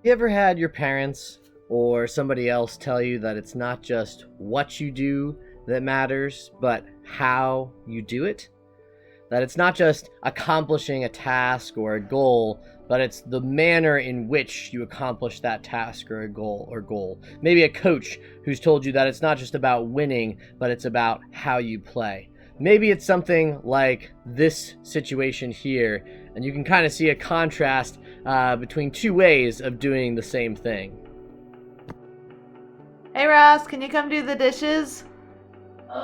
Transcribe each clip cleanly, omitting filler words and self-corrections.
You ever had your parents or somebody else tell you that it's not just what you do that matters, but how you do it? That it's not just accomplishing a task or a goal, but it's the manner in which you accomplish that task or a goal. Maybe a coach who's told you that it's not just about winning, but it's about how you play. Maybe it's something like this situation here, and you can kind of see a contrast between two ways of doing the same thing. Hey Ross, can you come do the dishes? Come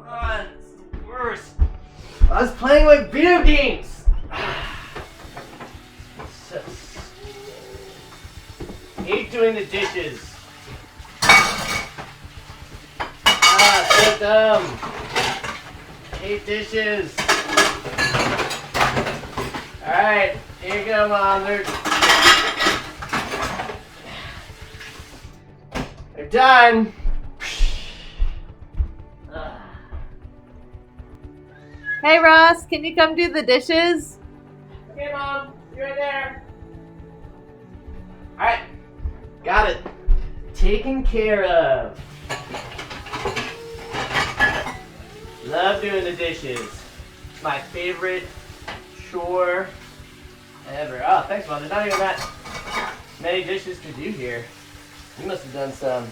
on, it's the worst. I was playing with video games. Hate doing the dishes. So dumb. Hate dishes. Alright, here you go, Mom. They're done. Hey Ross, can you come do the dishes? Okay, Mom. You're right there. Alright. Got it. Taken care of. Love doing the dishes. It's my favorite chore ever. Oh, thanks, Mom. There's not even that many dishes to do here. You must have done some.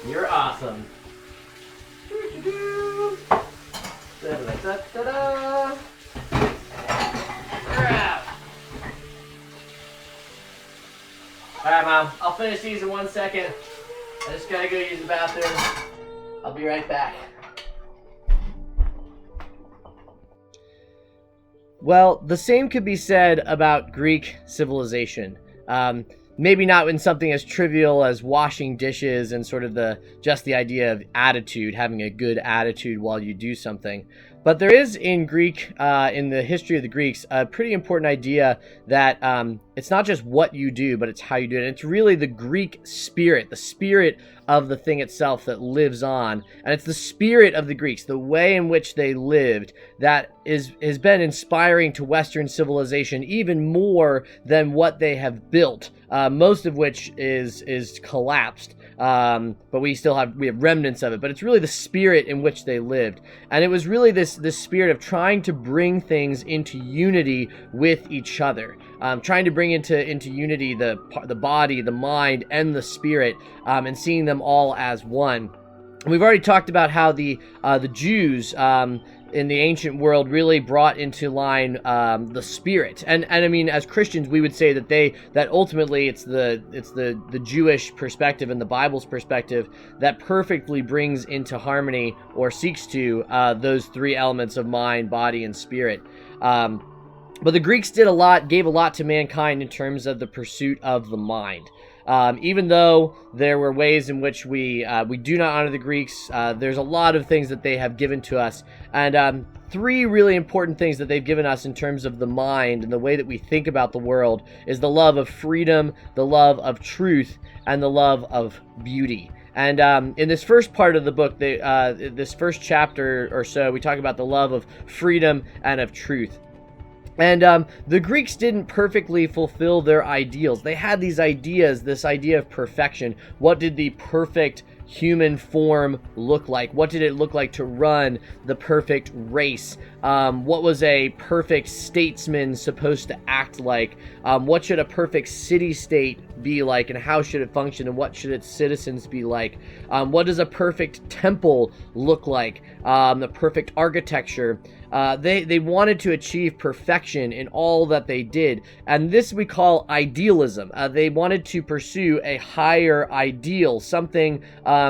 You're awesome. Da-da-da-da-da. We're out. Alright, Mom. I'll finish these in 1 second. I just gotta go use the bathroom. I'll be right back. Well, the same could be said about Greek civilization. Maybe not in something as trivial as washing dishes and sort of the idea of attitude, having a good attitude while you do something. But there is in Greek, in the history of the Greeks, a pretty important idea that it's not just what you do, but it's how you do it. And it's really the Greek spirit, the spirit of the thing itself that lives on. And it's the spirit of the Greeks, the way in which they lived, that has been inspiring to Western civilization even more than what they have built, most of which is collapsed. But we have remnants of it. But it's really the spirit in which they lived. And it was really this spirit of trying to bring things into unity with each other. Trying to bring into unity the body, the mind, and the spirit, and seeing them all as one. We've already talked about how the Jews in the ancient world really brought into line the spirit, and I mean, as Christians, we would say that ultimately it's the Jewish perspective and the Bible's perspective that perfectly brings into harmony, or seeks to, those three elements of mind, body, and spirit. But the Greeks gave a lot to mankind in terms of the pursuit of the mind. Even though there were ways in which we do not honor the Greeks, there's a lot of things that they have given to us. And three really important things that they've given us in terms of the mind and the way that we think about the world is the love of freedom, the love of truth, and the love of beauty. And in this first part of the book, this first chapter or so, we talk about the love of freedom and of truth. And the Greeks didn't perfectly fulfill their ideals. They had these ideas, this idea of perfection. What did the perfect human form look like? What did it look like to run the perfect race? What was a perfect statesman supposed to act like? What should a perfect city-state be like, and how should it function, and what should its citizens be like? What does a perfect temple look like? The perfect architecture. They wanted to achieve perfection in all that they did, and this we call idealism. They wanted to pursue a higher ideal, something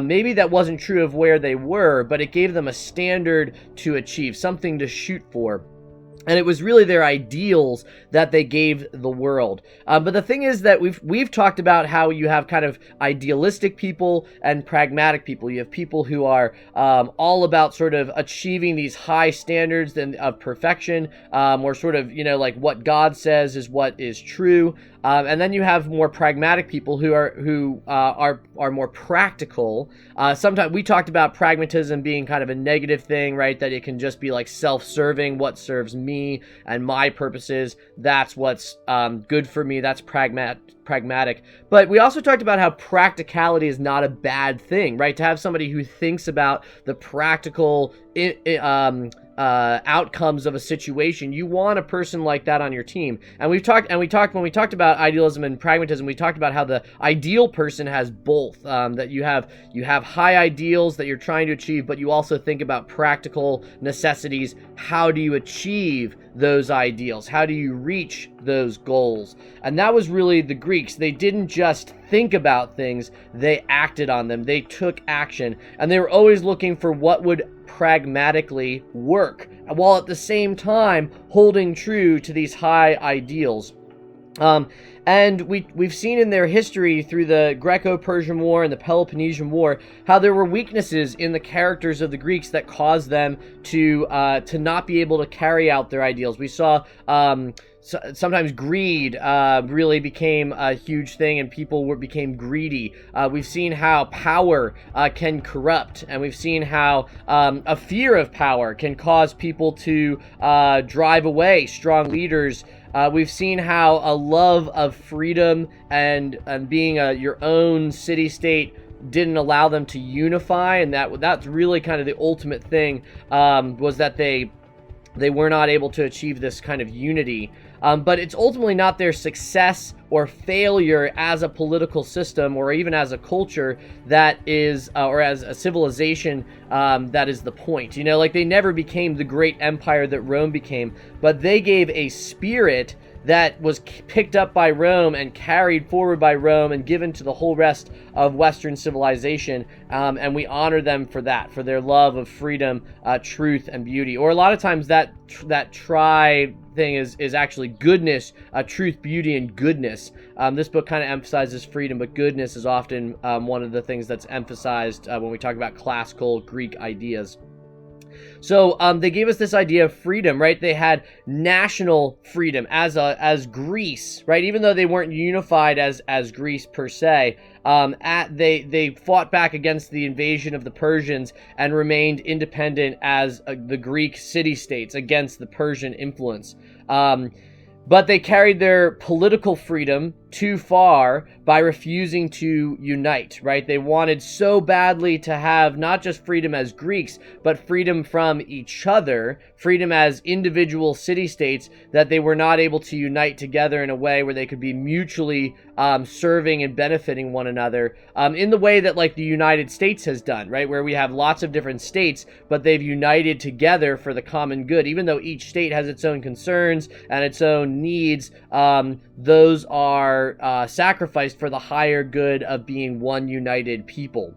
maybe that wasn't true of where they were, but it gave them a standard to achieve, something to shoot for. And it was really their ideals that they gave the world. But the thing is that we've talked about how you have kind of idealistic people and pragmatic people. You have people who are all about sort of achieving these high standards of perfection, or sort of, like what God says is what is true. And then you have more pragmatic people who are more practical. Sometimes we talked about pragmatism being kind of a negative thing, right? That it can just be like self-serving, what serves me and my purposes. That's what's good for me. That's pragmatic. But we also talked about how practicality is not a bad thing, right? To have somebody who thinks about the practical outcomes of a situation. You want a person like that on your team. And when we talked about idealism and pragmatism, we talked about how the ideal person has both. That you have high ideals that you're trying to achieve, but you also think about practical necessities. How do you achieve those ideals? How do you reach those goals? And that was really the Greeks. They didn't just think about things, they acted on them. They took action, and they were always looking for what would pragmatically work, while at the same time holding true to these high ideals. And we've seen in their history through the Greco-Persian War and the Peloponnesian War how there were weaknesses in the characters of the Greeks that caused them to not be able to carry out their ideals. We saw sometimes greed really became a huge thing, and people became greedy. We've seen how power can corrupt, and we've seen how a fear of power can cause people to drive away strong leaders. We've seen how a love of freedom and being your own city-state didn't allow them to unify, and that's really kind of the ultimate thing, was that they were not able to achieve this kind of unity. But it's ultimately not their success or failure as a political system or even as a culture that is, or as a civilization, that is the point. You know, like they never became the great empire that Rome became, but they gave a spirit that was picked up by Rome and carried forward by Rome and given to the whole rest of Western civilization. And we honor them for that, for their love of freedom, truth, and beauty. Or a lot of times that tri thing is actually goodness, truth, beauty, and goodness. This book kind of emphasizes freedom, but goodness is often one of the things that's emphasized when we talk about classical Greek ideas. So they gave us this idea of freedom, right? They had national freedom as Greece, right? Even though they weren't unified as Greece per se, they fought back against the invasion of the Persians and remained independent as the Greek city-states against the Persian influence. But they carried their political freedom too far by refusing to unite, right? They wanted so badly to have not just freedom as Greeks, but freedom from each other, freedom as individual city-states, that they were not able to unite together in a way where they could be mutually serving and benefiting one another, in the way that like the United States has done, right? Where we have lots of different states, but they've united together for the common good. Even though each state has its own concerns and its own needs, those are sacrificed for the higher good of being one united people.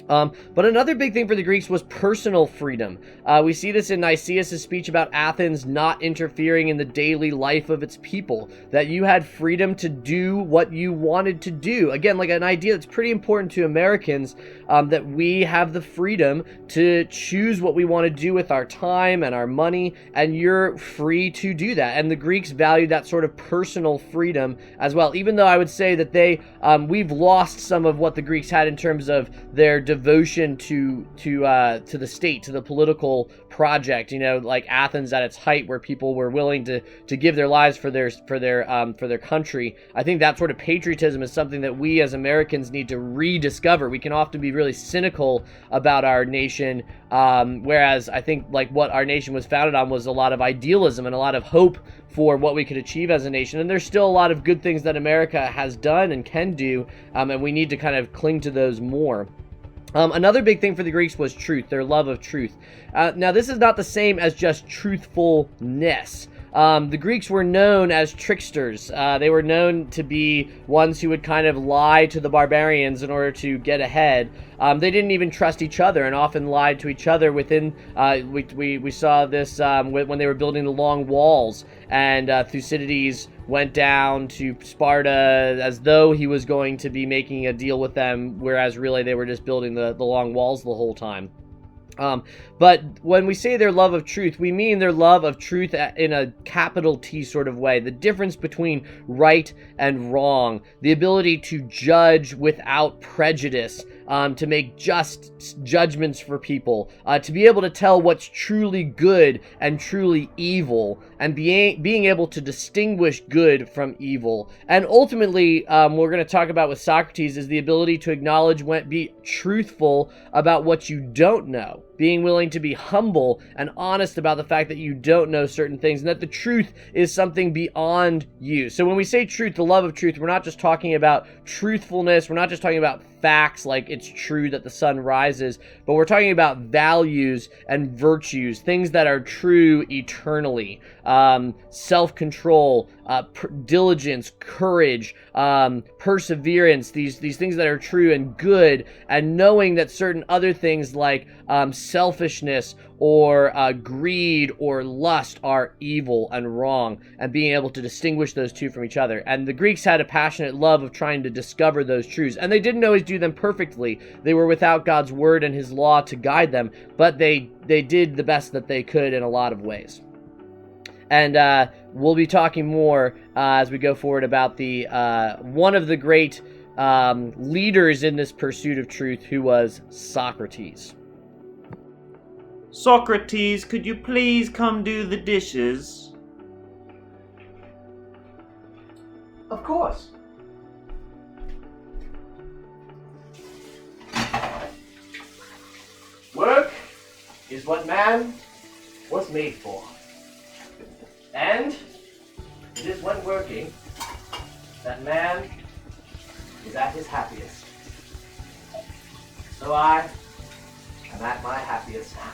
But another big thing for the Greeks was personal freedom. We see this in Nicias' speech about Athens not interfering in the daily life of its people, that you had freedom to do what you wanted to do. Again, like an idea that's pretty important to Americans, that we have the freedom to choose what we want to do with our time and our money, and you're free to do that. And the Greeks valued that sort of personal freedom as well, even though I would say that we've lost some of what the Greeks had in terms of their devotion to the state, to the political project. You know, like Athens at its height, where people were willing to give their lives for their country. I think that sort of patriotism is something that we as Americans need to rediscover. We can often be really cynical about our nation, whereas I think like what our nation was founded on was a lot of idealism and a lot of hope for what we could achieve as a nation. And there's still a lot of good things that America has done and can do, and we need to kind of cling to those more. Another big thing for the Greeks was truth, their love of truth. Now, this is not the same as just truthfulness. The Greeks were known as tricksters. They were known to be ones who would kind of lie to the barbarians in order to get ahead. They didn't even trust each other and often lied to each other within, we saw this when they were building the long walls, and Thucydides went down to Sparta as though he was going to be making a deal with them, whereas really they were just building the long walls the whole time. But when we say their love of truth, we mean their love of truth in a capital T sort of way. The difference between right and wrong, the ability to judge without prejudice, to make just judgments for people, to be able to tell what's truly good and truly evil, and being able to distinguish good from evil. And ultimately, we're going to talk about with Socrates is the ability to acknowledge be truthful about what you don't know. Being willing to be humble and honest about the fact that you don't know certain things and that the truth is something beyond you. So when we say truth, the love of truth, we're not just talking about truthfulness. We're not just talking about facts like it's true that the sun rises, but we're talking about values and virtues, things that are true eternally. Self-control, diligence, courage, perseverance, these things that are true and good, and knowing that certain other things like selfishness or greed or lust are evil and wrong, and being able to distinguish those two from each other. And the Greeks had a passionate love of trying to discover those truths, and they didn't always do them perfectly. They were without God's word and his law to guide them, but they did the best that they could in a lot of ways. And we'll be talking more as we go forward about the one of the great leaders in this pursuit of truth, who was Socrates. Socrates, could you please come do the dishes? Of course. Work is what man was made for. And it is when working that man is at his happiest. So I am at my happiest now.